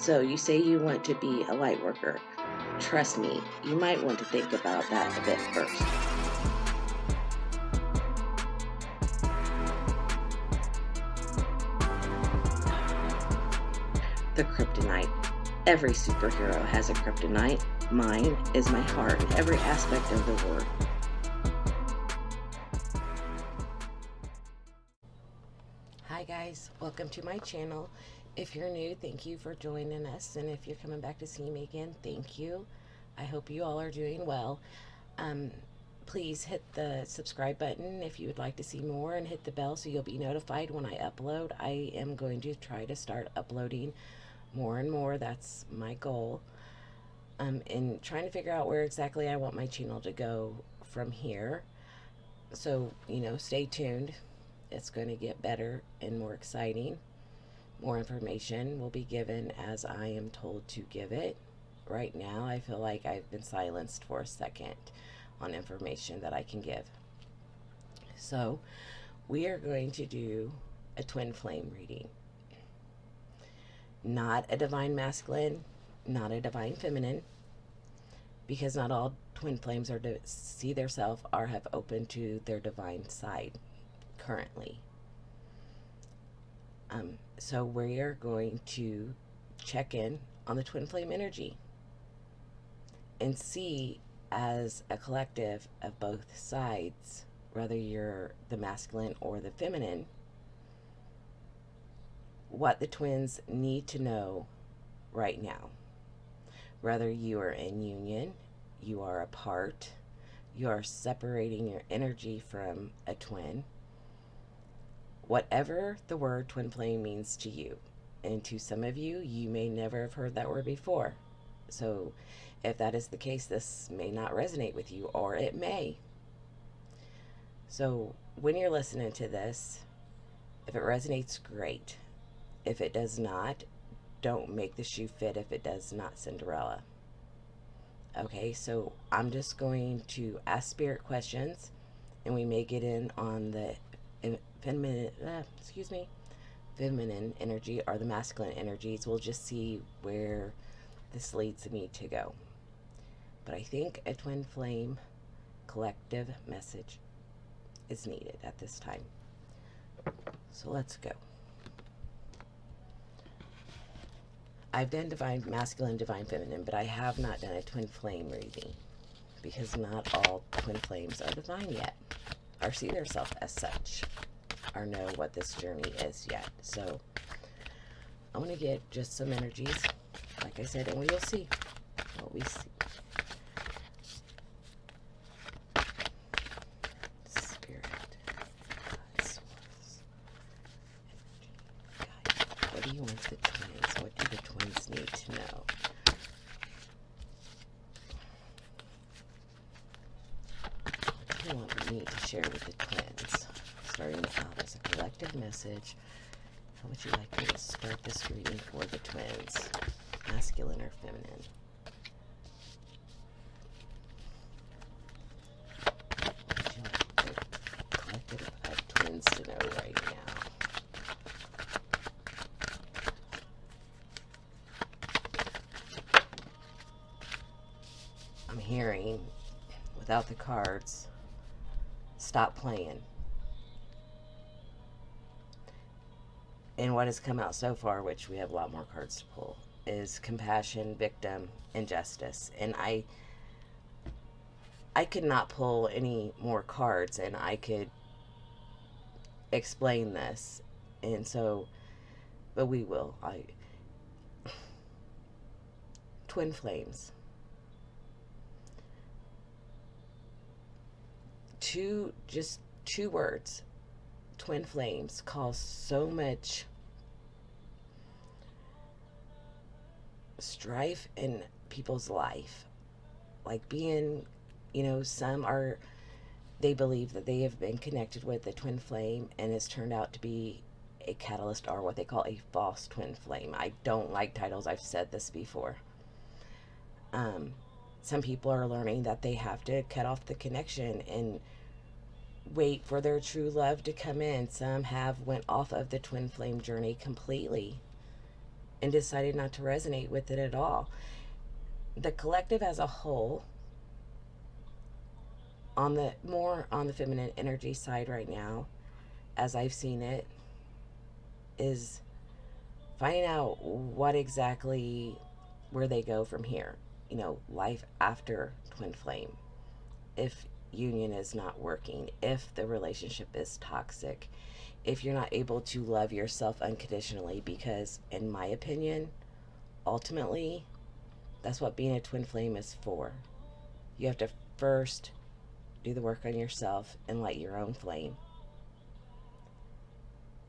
So you say you want to be a light worker. Trust me, you might want to think about that a bit first. The kryptonite. Every superhero has a kryptonite. Mine is my heart in every aspect of the word. Hi guys, welcome to my channel. If you're new, thank you for joining us, and if you're coming back to see me again, thank you. I hope you all are doing well. Please hit the subscribe button if you would like to see more, and hit the bell so you'll be notified when I upload. I am going to try to start uploading more and more. That's my goal. And trying to figure out where exactly I want my channel to go from here. So, stay tuned. It's going to get better and more exciting. More information will be given as I am told to give it. Right now, I feel like I've been silenced for a second on information that I can give. So, we are going to do a twin flame reading. Not a divine masculine, not a divine feminine, because not all twin flames are to see their self or have opened to their divine side currently. So we are going to check in on the twin flame energy and see, as a collective of both sides, whether you're the masculine or the feminine, what the twins need to know right now. Whether you are in union, you are apart, you are separating your energy from a twin, whatever the word twin flame means to you. And to some of you, you may never have heard that word before. So if that is the case, this may not resonate with you, or it may. So when you're listening to this, if it resonates, great. If it does not, don't make the shoe fit if it does not, Cinderella. Okay, so I'm just going to ask spirit questions, and we may get in on the feminine energy or the masculine energies. We'll just see where this leads me to go. But I think a twin flame collective message is needed at this time. So let's go. I've done divine masculine, divine feminine, but I have not done a twin flame reading, because not all twin flames are divine yet, or see themselves as such, or know what this journey is yet. So I'm going to get just some energies, like I said, and we will see what we see. Spirit, God, source, energy, guide. What do you want the twins? What do the twins need to know? What do you want me to share with the twins? Starting out as a collective message, how would you like me to start this reading for the twins? Masculine or feminine? What would you like the collective of twins to know right now? I'm hearing, without the cards, stop playing. And what has come out so far, which we have a lot more cards to pull, is compassion, victim, and justice. And I could not pull any more cards, and I could explain this. And so, but we will. Twin flames. Just two words. Twin flames cause so much strife in people's life. Like being, some are, they believe that they have been connected with a twin flame, and it's turned out to be a catalyst, or what they call a false twin flame. I don't like titles. I've said this before. Some people are learning that they have to cut off the connection and wait for their true love to come in. Some have went off of the twin flame journey completely and decided not to resonate with it at all. The collective as a whole, on the more on the feminine energy side right now, as I've seen it, is finding out what exactly where they go from here. You know, life after twin flame. If union is not working, if the relationship is toxic, if you're not able to love yourself unconditionally, because in my opinion, ultimately, that's what being a twin flame is for. You have to first do the work on yourself and light your own flame.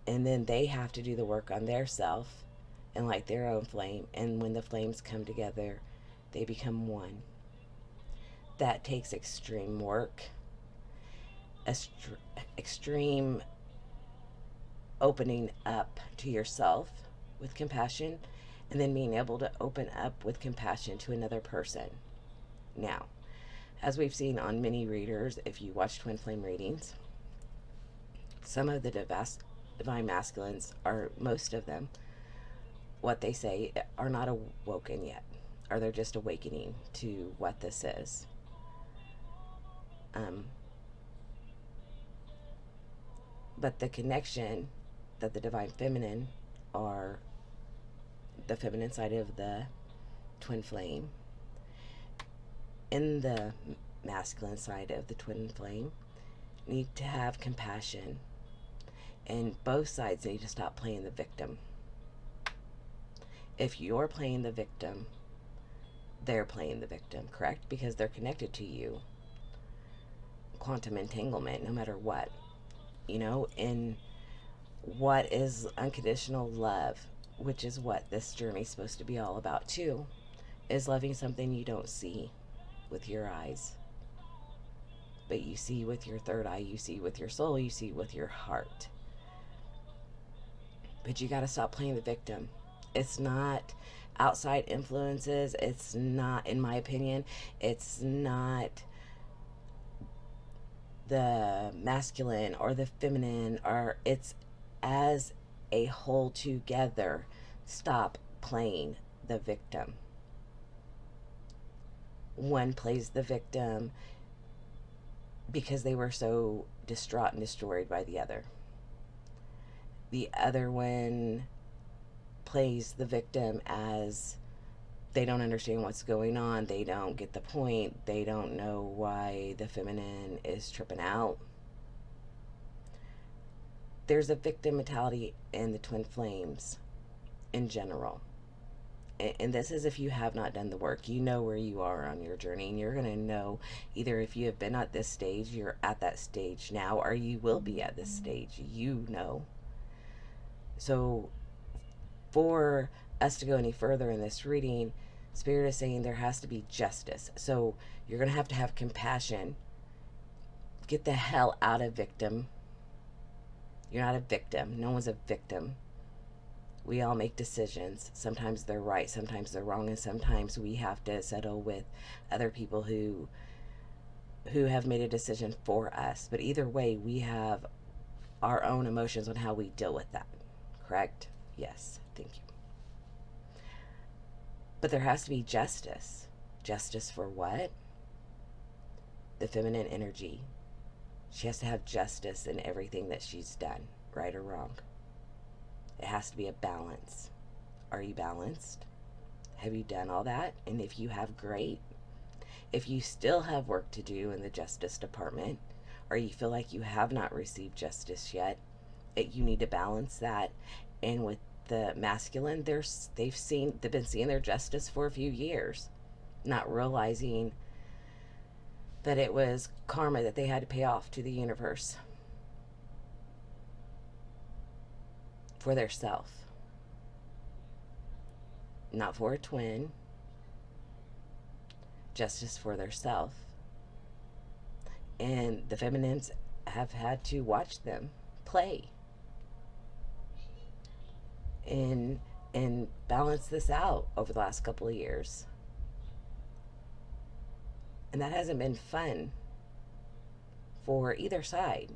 And then they have to do the work on their self and light their own flame. And when the flames come together, they become one. That takes extreme work, extreme opening up to yourself with compassion, and then being able to open up with compassion to another person. Now, as we've seen on many readers, if you watch twin flame readings, some of the divine masculines, or most of them, what they say, are not awoken yet, or they're just awakening to what this is. But the connection that the divine feminine, or the feminine side of the twin flame, and the masculine side of the twin flame, need to have compassion, and both sides need to stop playing the victim. If you're playing the victim, they're playing the victim, correct? Because they're connected to you. Quantum entanglement, no matter what. You know, and what is unconditional love, which is what this journey is supposed to be all about too, is loving something you don't see with your eyes, but you see with your third eye, you see with your soul, you see with your heart. But you got to stop playing the victim. It's not outside influences. It's not, in my opinion, it's not the masculine or the feminine, or it's as a whole together. Stop playing the victim. One plays the victim because they were so distraught and destroyed by the other. The other one plays the victim as they don't understand what's going on. They don't get the point. They don't know why the feminine is tripping out. There's a victim mentality in the twin flames in general. And this is if you have not done the work. You know where you are on your journey, and you're going to know either if you have been at this stage, you're at that stage now, or you will be at this stage. You know. So for us to go any further in this reading, Spirit is saying there has to be justice. So you're going to have compassion. Get the hell out of victim. You're not a victim. No one's a victim. We all make decisions. Sometimes they're right, sometimes they're wrong, and sometimes we have to settle with other people who have made a decision for us. But either way, we have our own emotions on how we deal with that. Correct? Yes. Thank you. But there has to be justice. Justice for what? The feminine energy. She has to have justice in everything that she's done, right or wrong. It has to be a balance. Are you balanced? Have you done all that? And if you have, great. If you still have work to do in the Justice Department, or you feel like you have not received justice yet, you need to balance that. And with the masculine, they've been seeing their justice for a few years, not realizing that it was karma that they had to pay off to the universe for their self, not for a twin. Justice for their self. And the feminines have had to watch them play and balance this out over the last couple of years. And that hasn't been fun for either side,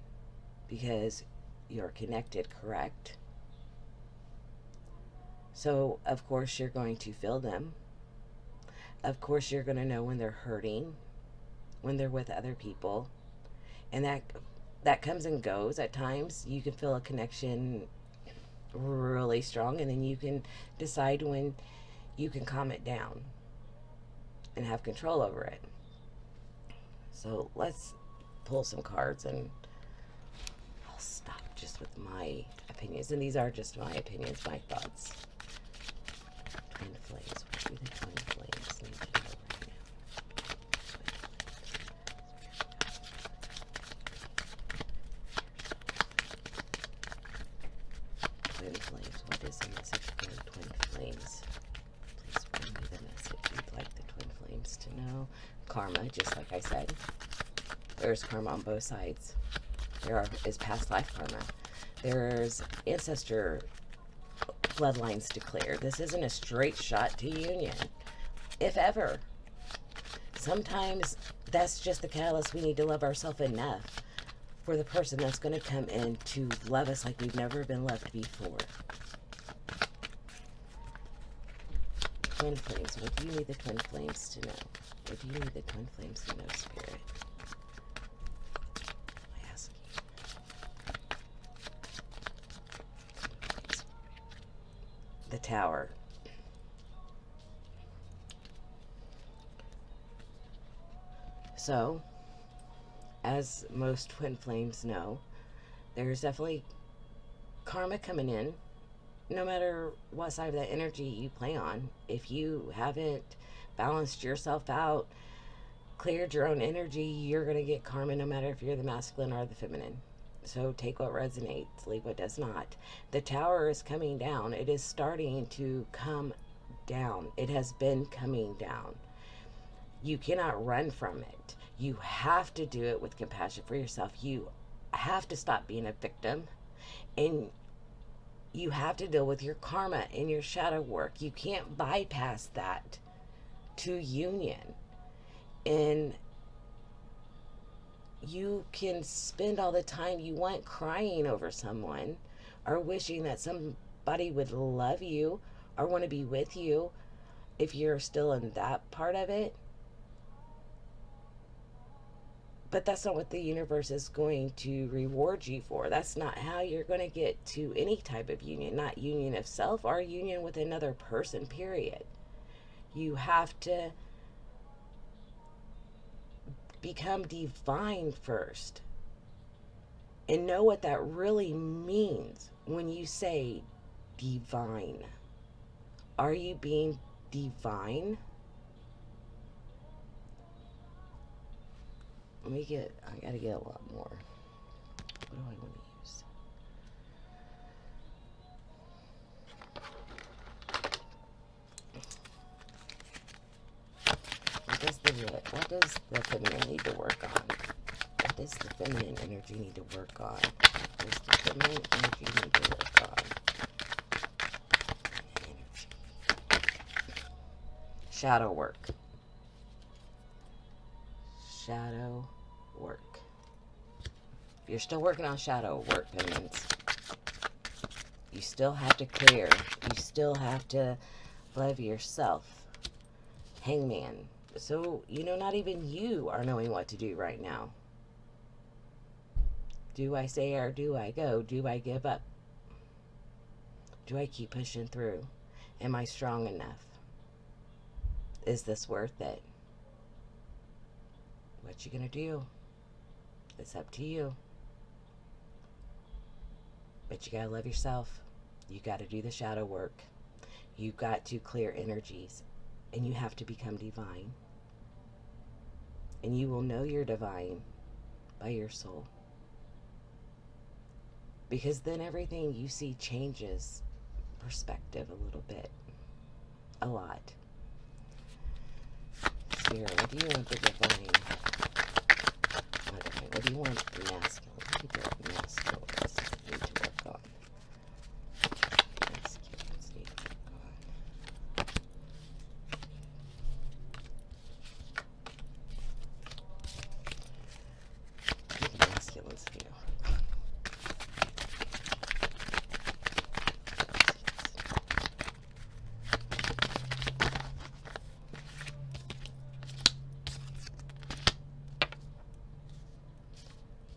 because you're connected, correct? So, of course, you're going to feel them. Of course, you're going to know when they're hurting, when they're with other people. And that comes and goes at times. You can feel a connection really strong, and then you can decide when you can calm it down and have control over it. So let's pull some cards, and I'll stop just with my opinions. And these are just my opinions, my thoughts. Twin flames. What do the twin flames need to know right now? Twin flames. What is the message for twin flames? Please bring me the message you'd like the twin flames to know. Karma, just like I said. There's karma on both sides. There is past life karma. There's ancestor bloodlines to clear. This isn't a straight shot to union, if ever. Sometimes that's just the catalyst. We need to love ourselves enough for the person that's going to come in to love us like we've never been loved before. Twin flames. What do you need the twin flames to know? What do you need the twin flames to know, Spirit? I ask you. The Tower. So, as most twin flames know, there's definitely karma coming in. No matter what side of that energy you play on, if you haven't balanced yourself out, cleared your own energy, you're going to get karma no matter if you're the masculine or the feminine. So take what resonates, leave what does not. The Tower is coming down. It is starting to come down. It has been coming down. You cannot run from it. You have to do it with compassion for yourself. You have to stop being a victim, and you have to deal with your karma and your shadow work. You can't bypass that to union. And you can spend all the time you want crying over someone or wishing that somebody would love you or want to be with you if you're still in that part of it. But that's not what the universe is going to reward you for. That's not how you're going to get to any type of union, not union of self or union with another person, period. You have to become divine first and know what that really means when you say divine. Are you being divine? I gotta get a lot more. What do I want to use? What does the feminine need to work on? What does the feminine energy need to work on? What does the feminine energy need to work on? Energy. Shadow work. Shadow work. If you're still working on shadow work, feminines, you still have to clear. You still have to love yourself. Hangman. So, not even you are knowing what to do right now. Do I stay or do I go? Do I give up? Do I keep pushing through? Am I strong enough? Is this worth it? What you gonna do? It's up to you. But you gotta love yourself. You gotta do the shadow work. You've got to clear energies. And you have to become divine. And you will know you're divine by your soul. Because then everything you see changes perspective a little bit. A lot. Spirit, what do you want the divine? What do you want the masculine? What do the masculines need to work on? Masculines need to work on. What do the masculines do?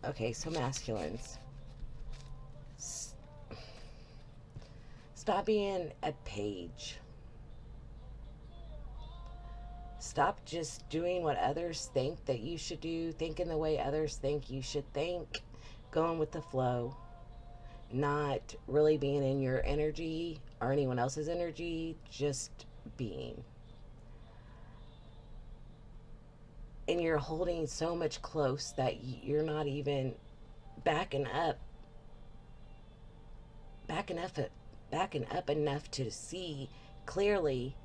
Okay, so masculines. Stop being a page. Stop just doing what others think that you should do, thinking the way others think you should think, going with the flow, not really being in your energy or anyone else's energy, just being. And you're holding so much close that you're not even backing up, backing up, backing up enough to see clearly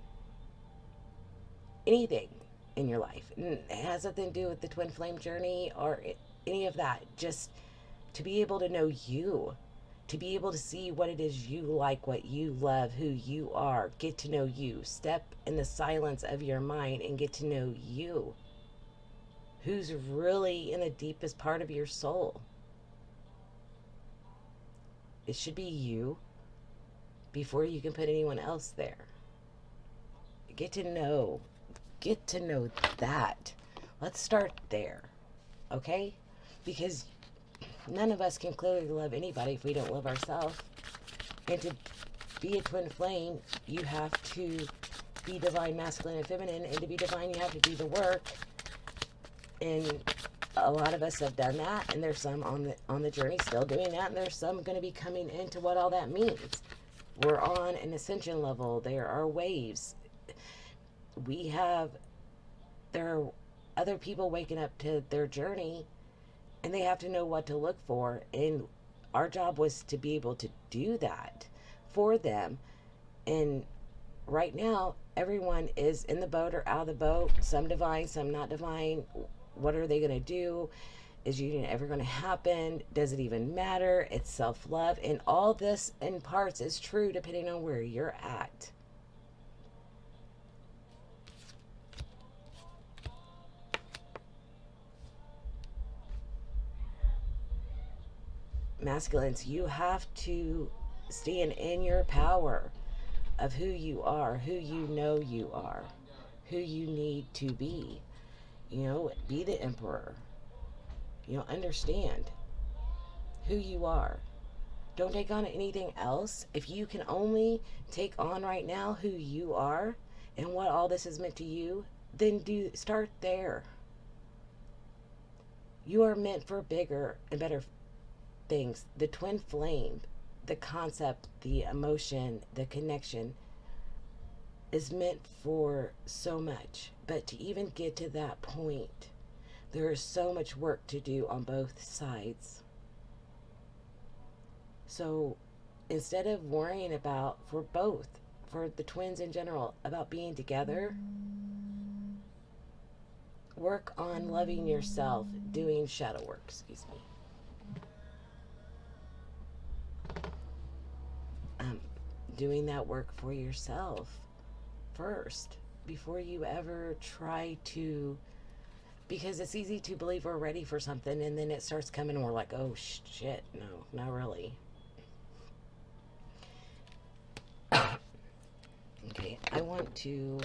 anything in your life. And it has nothing to do with the twin flame journey or any of that. Just to be able to know you, to be able to see what it is you like, what you love, who you are, get to know you. Step in the silence of your mind and get to know you. Who's really in the deepest part of your soul. It should be you before you can put anyone else there. Get to know that. Let's start there, okay? Because none of us can clearly love anybody if we don't love ourselves. And to be a twin flame, you have to be divine, masculine, and feminine. And to be divine, you have to do the work. And a lot of us have done that, and there's some on the journey still doing that, and there's some going to be coming into what all that means. We're on an ascension level. There are waves. There are other people waking up to their journey, and they have to know what to look for. And our job was to be able to do that for them. And right now, everyone is in the boat or out of the boat. Some divine, some not divine. What are they going to do? Is union ever going to happen? Does it even matter? It's self-love. And all this in parts is true depending on where you're at. Masculines, you have to stand in your power of who you are, who you know you are, who you need to be. Be the emperor. Understand who you are. Don't take on anything else. If you can only take on right now who you are and what all this has meant to you, then start there. You are meant for bigger and better things. The twin flame, the concept, the emotion, the connection is meant for so much. But to even get to that point, there is so much work to do on both sides. So instead of worrying about, for the twins in general, about being together, work on loving yourself, doing shadow work, doing that work for yourself first before you ever try to, because it's easy to believe we're ready for something and then it starts coming and we're like, oh shit, no, not really. Okay, I want to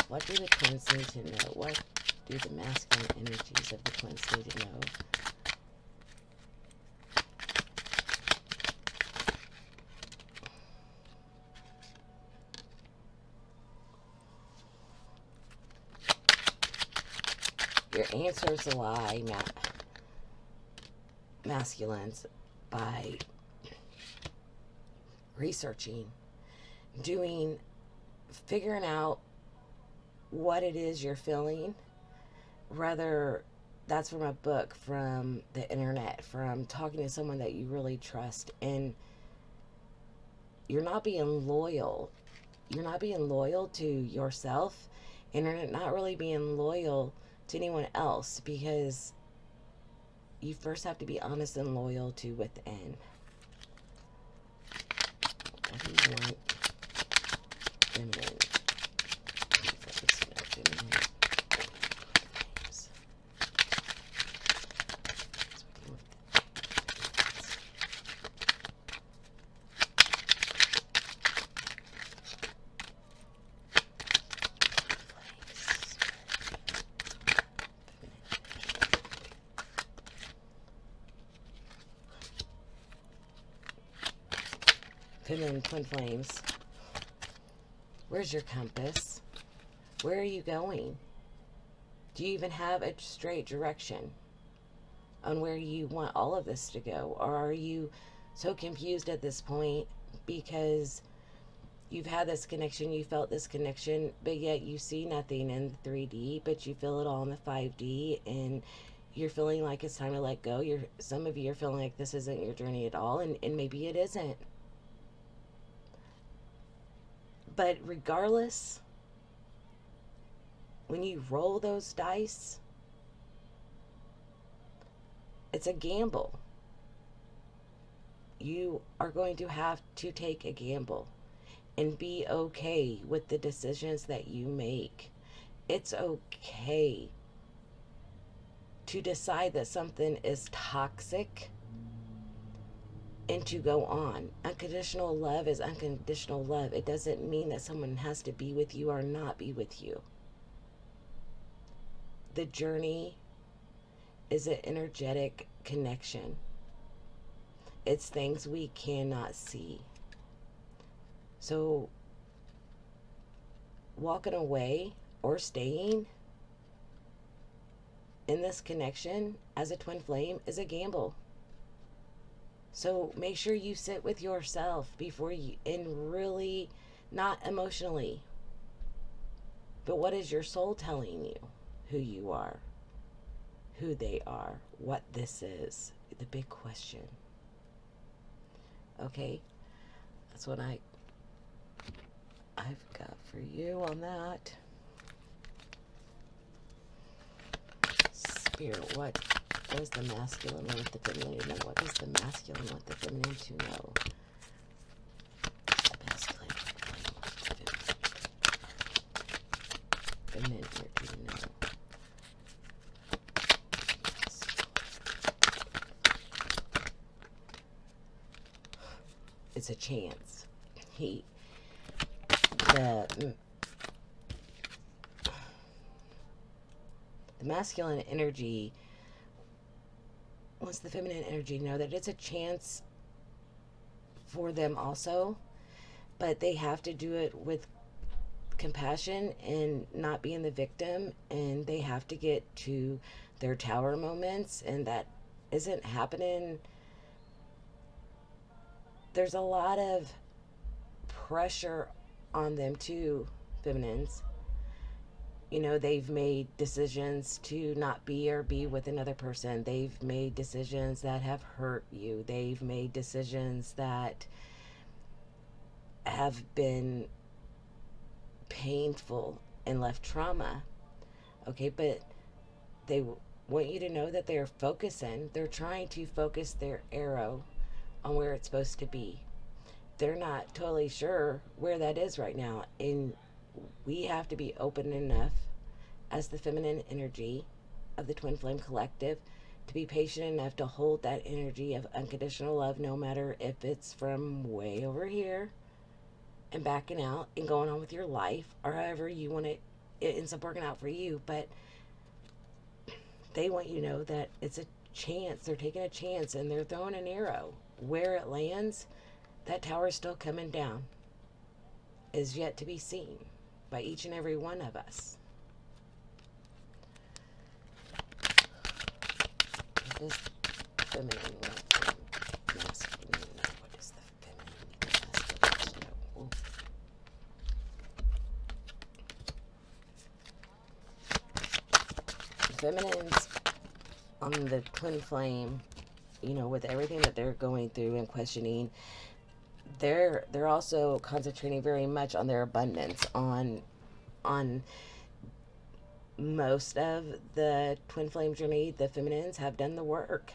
what do the twins need to know? What do the masculine energies of the twins need to know? Your answers lie, masculines, by researching, figuring out what it is you're feeling, whether that's from a book, from the internet, from talking to someone that you really trust. And you're not being loyal. You're not being loyal to yourself, and you're not really being loyal to anyone else, because you first have to be honest and loyal to within. What do you want? Feminine. Feminine twin flames, where's your compass? Where are you going? Do you even have a straight direction on where you want all of this to go? Or are you so confused at this point because you've had this connection, you felt this connection, but yet you see nothing in 3D, but you feel it all in the 5D, and you're feeling like it's time to let go. Some of you are feeling like this isn't your journey at all, and maybe it isn't. But regardless, when you roll those dice, it's a gamble. You are going to have to take a gamble and be okay with the decisions that you make. It's okay to decide that something is toxic and to go on. Unconditional love is unconditional love. It doesn't mean that someone has to be with you or not be with you. The journey is an energetic connection. It's things we cannot see. So walking away or staying in this connection as a twin flame is a gamble. So make sure you sit with yourself before you, and really, not emotionally, but what is your soul telling you? Who you are, who they are, what this is, the big question. Okay, that's what I've got for you on that. Spirit, what does the masculine want the feminine to know? What does the masculine want the feminine to know? The masculine wants the feminine energy to know. It's a chance. The masculine energy wants the feminine energy to know that it's a chance for them also, but they have to do it with compassion and not being the victim, and they have to get to their tower moments, and that isn't happening. There's a lot of pressure on them too, feminines. You know, they've made decisions to not be or be with another person. They've made decisions that have hurt you. They've made decisions that have been painful and left trauma. Okay, but they want you to know that they're trying to focus their arrow on where it's supposed to be. They're not totally sure where that is right now, and we have to be open enough as the feminine energy of the twin flame collective to be patient enough to hold that energy of unconditional love, no matter if it's from way over here and backing out and going on with your life, or however you want it ends up working out for you. But they want you to know that it's a chance. They're taking a chance, and they're throwing an arrow. Where it lands, that tower is still coming down, is yet to be seen by each and every one of us. What is feminine? Masculine? What is the feminine? Masculine? Feminines on the twin flame, you know, with everything that they're going through and questioning, they're also concentrating very much on their abundance, on most of the twin flame journey. The feminines have done the work.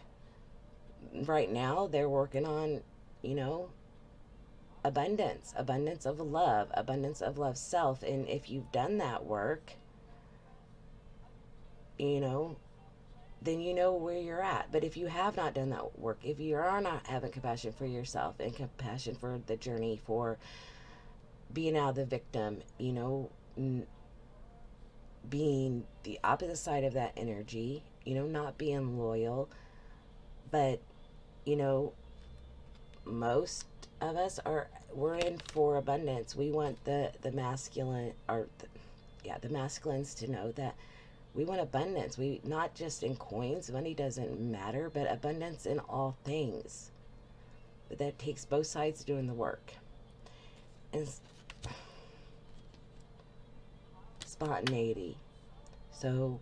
Right now they're working on, you know, abundance of love self. And if you've done that work, you know, then you know where you're at. But if you have not done that work, if you are not having compassion for yourself and compassion for the journey, for being out of the victim, you know, being the opposite side of that energy, you know, not being loyal, but, you know, most of us are, we're in for abundance. We want the masculine, or the masculines to know that we want abundance. We, not just in coins, money doesn't matter, but abundance in all things. But that takes both sides doing the work. And spontaneity. So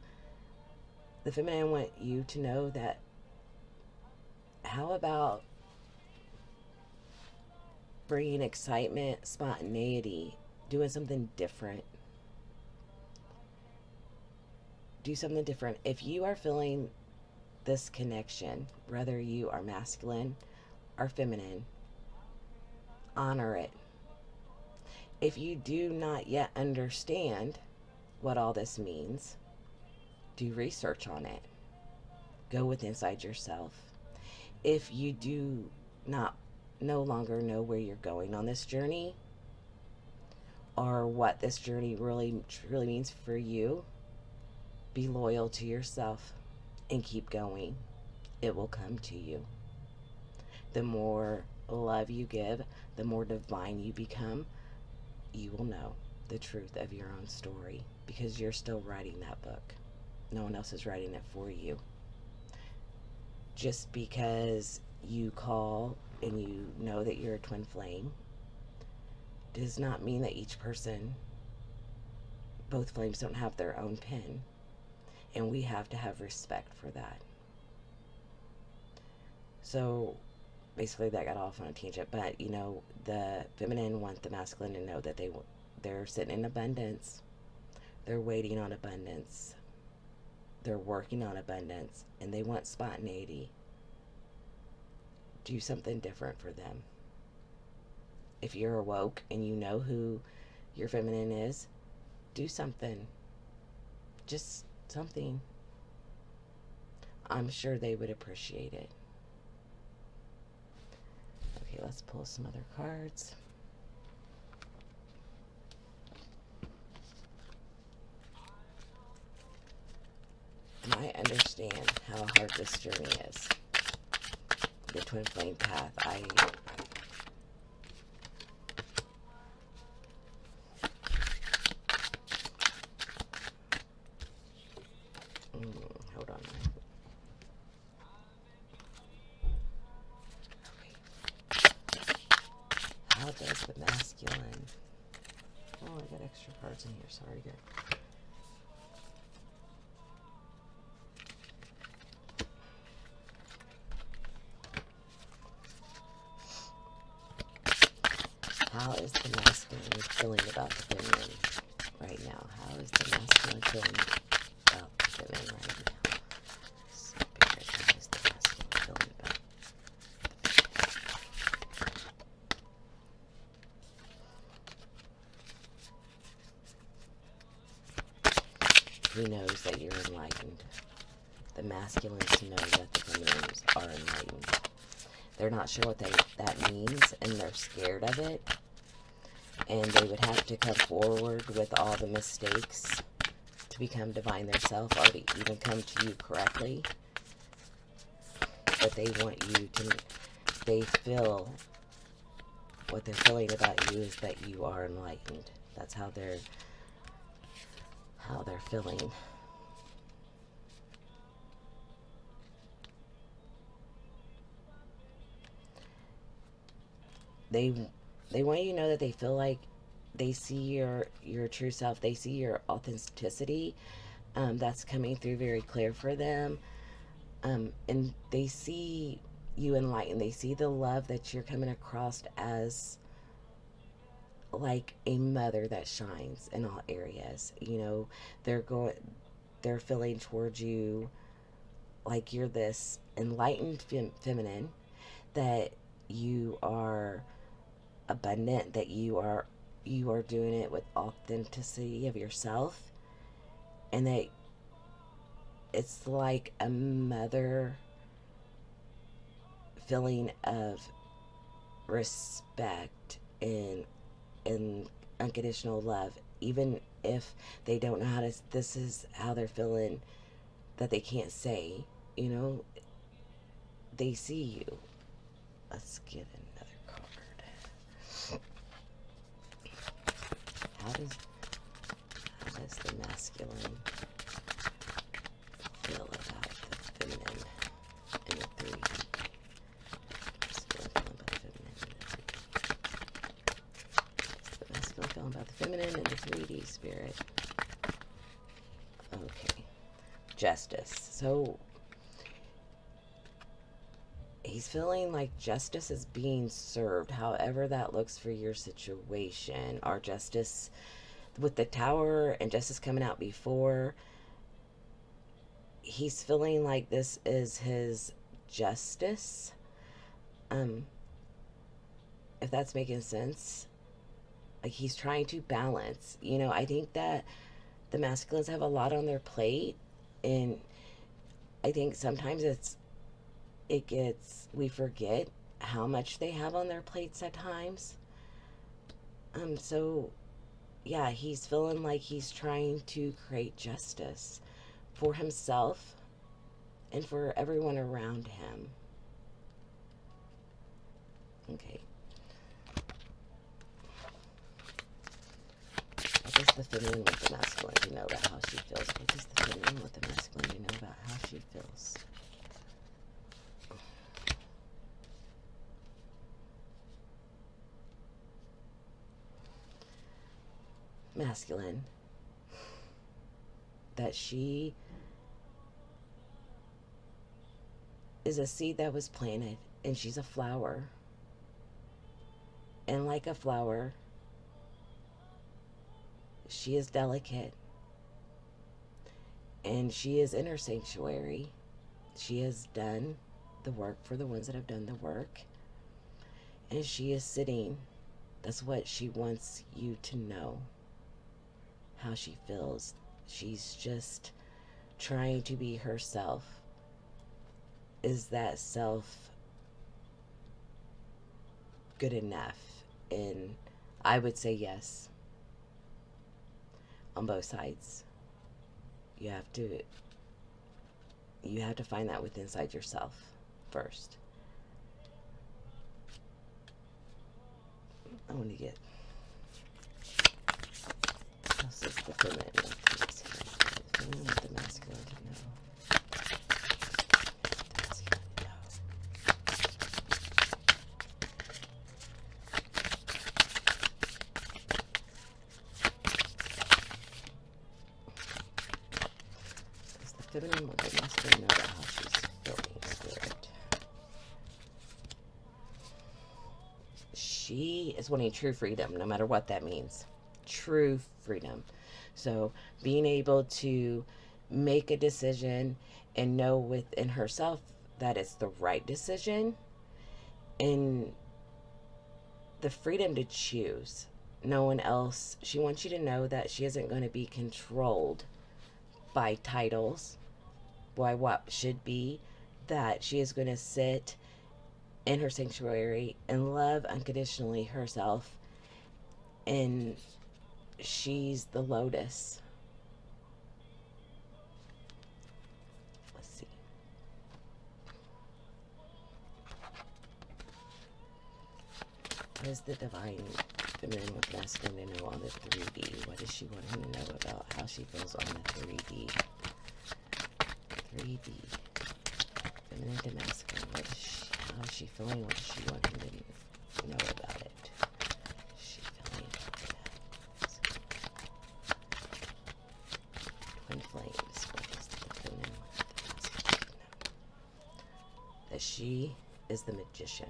the feminine want you to know that, how about bringing excitement, spontaneity, doing something different. Do something different. If you are feeling this connection, whether you are masculine or feminine, honor it. If you do not yet understand what all this means, do research on it. Go with inside yourself. If you do not no longer know where you're going on this journey, or what this journey really truly means for you, be loyal to yourself and keep going. It will come to you. The more love you give, the more divine you become, you will know the truth of your own story, because you're still writing that book. No one else is writing it for you. Just because you call and you know that you're a twin flame does not mean that each person, both flames don't have their own pin. And we have to have respect for that. So basically that got off on a tangent, but you know, the feminine want the masculine to know that they're sitting in abundance. They're waiting on abundance. They're working on abundance, and they want spontaneity. Do something different for them. If you're awoke and you know who your feminine is, do something. Just something. I'm sure they would appreciate it. Okay, let's pull some other cards. And I understand how hard this journey is. The twin flame path. Hold on. Okay. How does the masculine... Oh, I got extra cards in here. Sorry, guys. How is the masculine feeling about the feminine right now? How is the masculine feeling about the feminine right now? Spirit, how is the masculine feeling about the feminine? He knows that you're enlightened. The masculines know that the feminines are enlightened. They're not sure what that means, and they're scared of it. And they would have to come forward with all the mistakes to become divine themselves, or to even come to you correctly. But they want you to, they feel, what they're feeling about you is that you are enlightened. That's how they're feeling. They want you to know that they feel like they see your true self. They see your authenticity. That's coming through very clear for them. And they see you enlightened. They see the love that you're coming across as like a mother that shines in all areas. You know, they're feeling towards you like you're this enlightened feminine, that you are abundant, that you are doing it with authenticity of yourself, and that it's like a mother feeling of respect and unconditional love, even if they don't know how to, this is how they're feeling, that they can't say, you know, they see you. Let's get another card. how does the masculine feel about the feminine in the 3D? Masculine feeling about the feminine in the 3D. The masculine feeling about the feminine in the 3D spirit. Okay. Justice. So he's feeling like justice is being served, however that looks for your situation. Or justice with the Tower and justice coming out before. He's feeling like this is his justice. If that's making sense. Like he's trying to balance. You know, I think that the masculines have a lot on their plate, and I think sometimes we forget how much they have on their plates at times. So yeah, he's feeling like he's trying to create justice for himself and for everyone around him. Okay. What does the feminine with the masculine you know about how she feels? What does the feminine with the masculine you know about how she feels? Masculine. That she is a seed that was planted, and she's a flower. And like a flower, she is delicate. And she is in her sanctuary. She has done the work for the ones that have done the work. And she is sitting. That's what she wants you to know. How she feels. She's just trying to be herself. Is that self good enough? And I would say yes. On both sides. You have to find that within inside yourself first. I want to get this is the feminine. The feminine with the masculine to know. The masculine to know. Does the feminine with the masculine know about how she's feeling, spirit? She is wanting true freedom, no matter what that means. True freedom. So being able to make a decision and know within herself that it's the right decision, and the freedom to choose. No one else. She wants you to know that she isn't going to be controlled by titles, by what should be, that she is going to sit in her sanctuary and love unconditionally herself, and she's the lotus. Let's see. What is the divine feminine with masculine to know on the 3D? What does she want him to know about how she feels on the 3D? 3D. Feminine to masculine. How is she feeling? What does she want him to know about it? She feeling twin flames. What is the feminine with the masculine know? That she is the magician.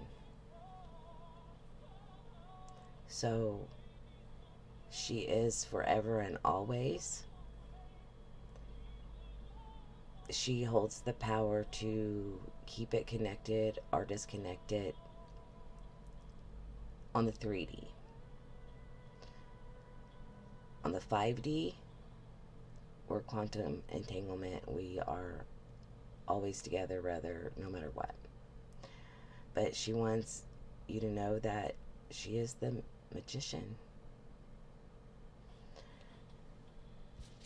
So she is forever and always. She holds the power to keep it connected or disconnected on the 3D. On the 5D, we're quantum entanglement. We are always together, no matter what. But she wants you to know that she is the magician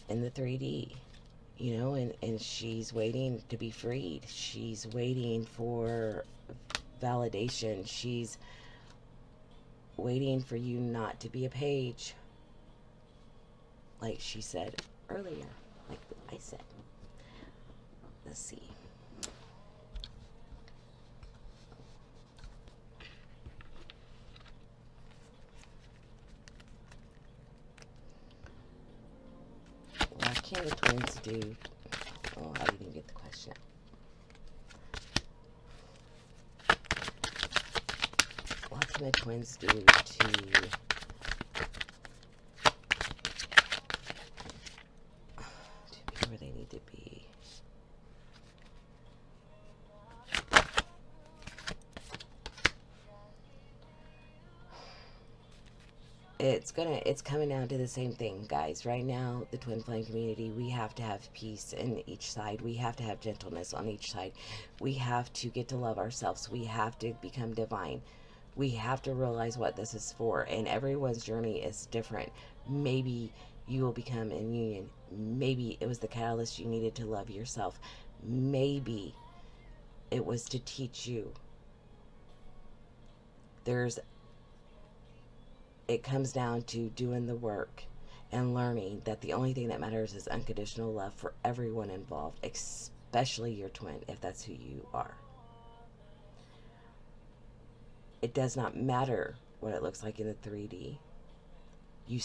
in the 3D. You know, and she's waiting to be freed. She's waiting for validation. She's waiting for you not to be a page. like she said earlier, like I said. Let's see. What can the twins do? Oh, I didn't even get the question. What can the twins do to be where they need to be? It's coming down to the same thing, guys. Right now, the twin flame community, we have to have peace in each side. We have to have gentleness on each side. We have to get to love ourselves. We have to become divine. We have to realize what this is for, and everyone's journey is different. Maybe you will become in union. Maybe it was the catalyst you needed to love yourself. Maybe it was to teach you. It comes down to doing the work and learning that the only thing that matters is unconditional love for everyone involved, especially your twin, if that's who you are. It does not matter what it looks like in the 3D. You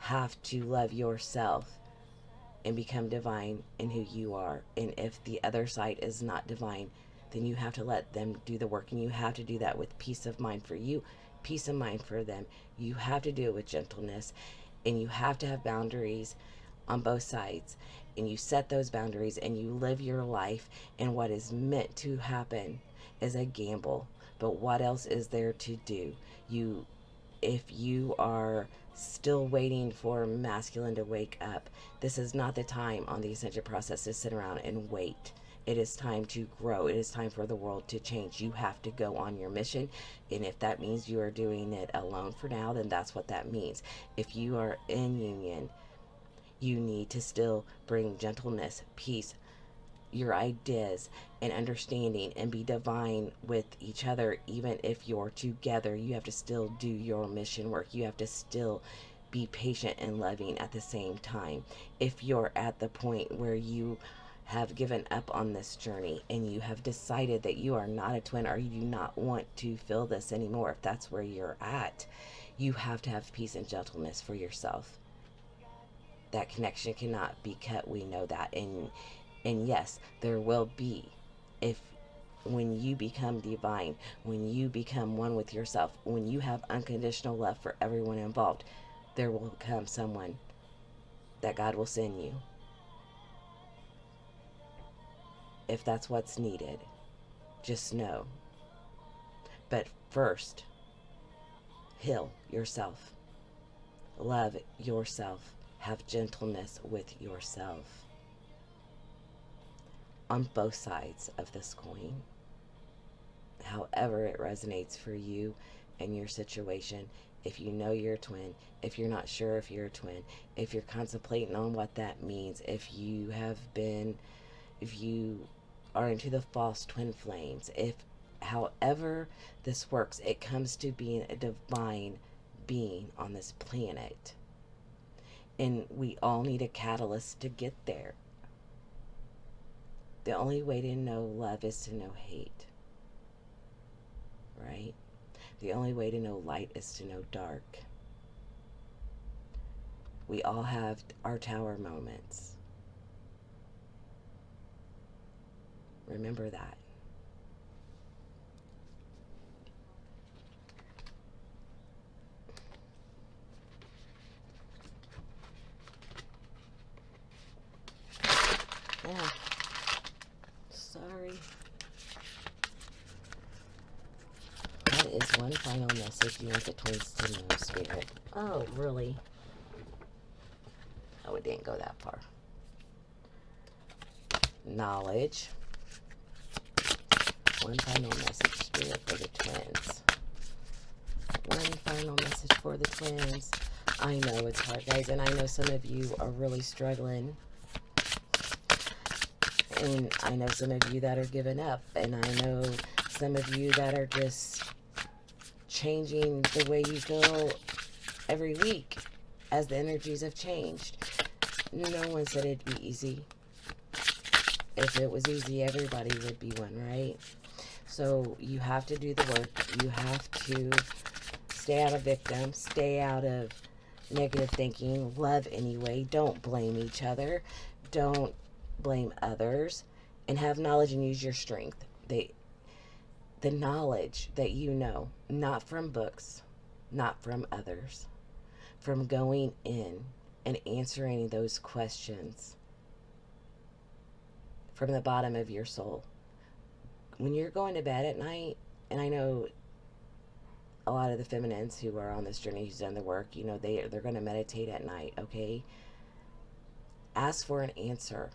have to love yourself and become divine in who you are. And if the other side is not divine, then you have to let them do the work, and you have to do that with peace of mind for you, peace of mind for them. You have to do it with gentleness, and you have to have boundaries on both sides, and you set those boundaries and you live your life. And what is meant to happen is a gamble, but what else is there to do? If you are still waiting for masculine to wake up, this is not the time on the ascension process to sit around and wait. It is time to grow. It is time for the world to change. You have to go on your mission. And if that means you are doing it alone for now, then that's what that means. If you are in union, you need to still bring gentleness, peace, your ideas, and understanding, and be divine with each other. Even if you're together, you have to still do your mission work. You have to still be patient and loving at the same time. If you're at the point where you have given up on this journey and you have decided that you are not a twin, or you do not want to feel this anymore, if that's where you're at, you have to have peace and gentleness for yourself. That connection cannot be cut. We know that. And yes, there will be, if when you become divine, when you become one with yourself, when you have unconditional love for everyone involved, there will come someone that God will send you, if that's what's needed. Just know. But first, heal yourself. Love yourself. Have gentleness with yourself. On both sides of this coin. However it resonates for you and your situation. If you know you're a twin, if you're not sure if you're a twin, if you're contemplating on what that means, if you are into the false twin flames, however this works, it comes to being a divine being on this planet. And we all need a catalyst to get there. The only way to know love is to know hate. Right? The only way to know light is to know dark. We all have our tower moments. Remember that. Yeah. Sorry. That is one final message you want the twins to know, Spirit. Oh, really? Oh, it didn't go that far. Knowledge. One final message, Spirit, for the twins. One final message for the twins. I know it's hard, guys, and I know some of you are really struggling. And I know some of you that are giving up. And I know some of you that are just changing the way you feel every week. as the energies have changed. No one said it'd be easy. If it was easy, everybody would be one, right? So you have to do the work. You have to stay out of victim, stay out of negative thinking, love anyway. Don't blame each other. Don't blame others. And have knowledge and use your strength. The knowledge that you know, not from books, not from others, from going in and answering those questions from the bottom of your soul. When you're going to bed at night, and I know a lot of the feminines who are on this journey, who's done the work, you know, they're going to meditate at night, okay? Ask for an answer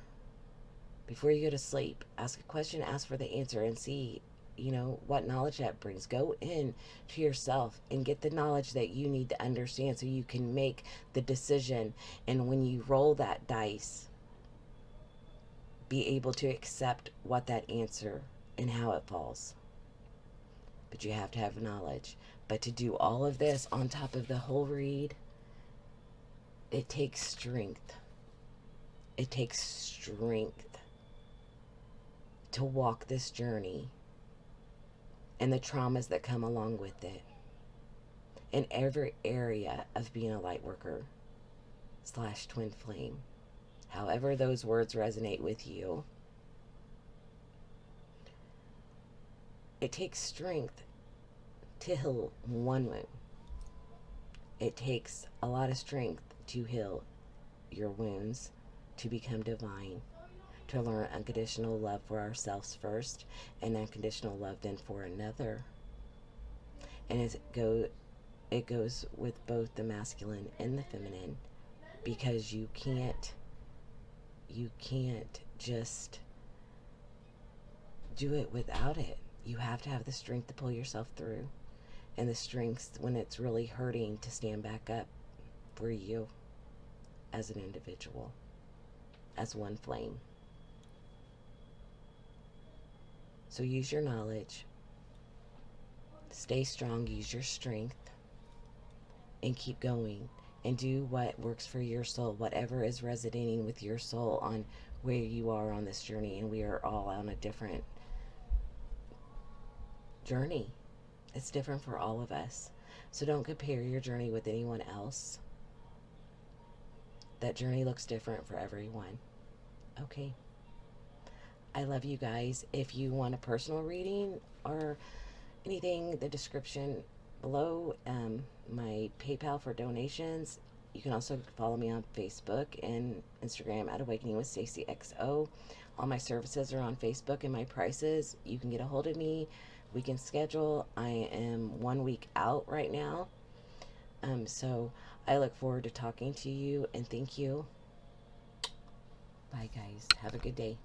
before you go to sleep. Ask a question, ask for the answer, and see, you know, what knowledge that brings. Go in to yourself and get the knowledge that you need to understand so you can make the decision. And when you roll that dice, be able to accept what that answer and how it falls. But you have to have knowledge. But to do all of this on top of the whole read, it takes strength. It takes strength to walk this journey and the traumas that come along with it in every area of being a light worker / twin flame. However those words resonate with you. It takes strength to heal one wound. It takes a lot of strength to heal your wounds, to become divine, to learn unconditional love for ourselves first, and unconditional love then for another. And it goes with both the masculine and the feminine, because you can't just do it without it. You have to have the strength to pull yourself through, and the strength when it's really hurting to stand back up for you as an individual, as one flame. So use your knowledge, stay strong, use your strength, and keep going, and do what works for your soul, whatever is resonating with your soul on where you are on this journey. And we are all on a different journey. It's different for all of us. So don't compare your journey with anyone else. That journey looks different for everyone. Okay. I love you guys. If you want a personal reading or anything, the description below, my PayPal for donations. You can also follow me on Facebook and Instagram at Awakening with Stacey XO. All my services are on Facebook, and my prices, you can get a hold of me. We can schedule. I am 1 week out right now. So I look forward to talking to you, and thank you. Bye guys. Have a good day.